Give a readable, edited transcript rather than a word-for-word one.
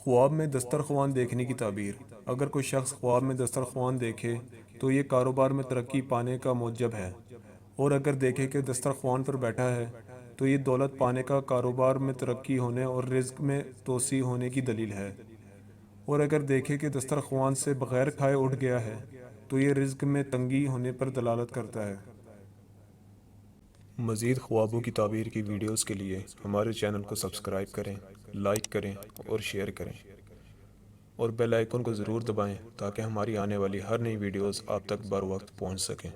خواب میں دسترخوان دیکھنے کی تعبیر۔ اگر کوئی شخص خواب میں دسترخوان دیکھے تو یہ کاروبار میں ترقی پانے کا موجب ہے، اور اگر دیکھے کہ دسترخوان پر بیٹھا ہے تو یہ دولت پانے کا، کاروبار میں ترقی ہونے اور رزق میں توسیع ہونے کی دلیل ہے، اور اگر دیکھے کہ دسترخوان سے بغیر کھائے اٹھ گیا ہے تو یہ رزق میں تنگی ہونے پر دلالت کرتا ہے۔ مزید خوابوں کی تعبیر کی ویڈیوز کے لیے ہمارے چینل کو سبسکرائب کریں، لائک کریں اور شیئر کریں، اور بیل آئیکن کو ضرور دبائیں تاکہ ہماری آنے والی ہر نئی ویڈیوز آپ تک بر وقت پہنچ سکیں۔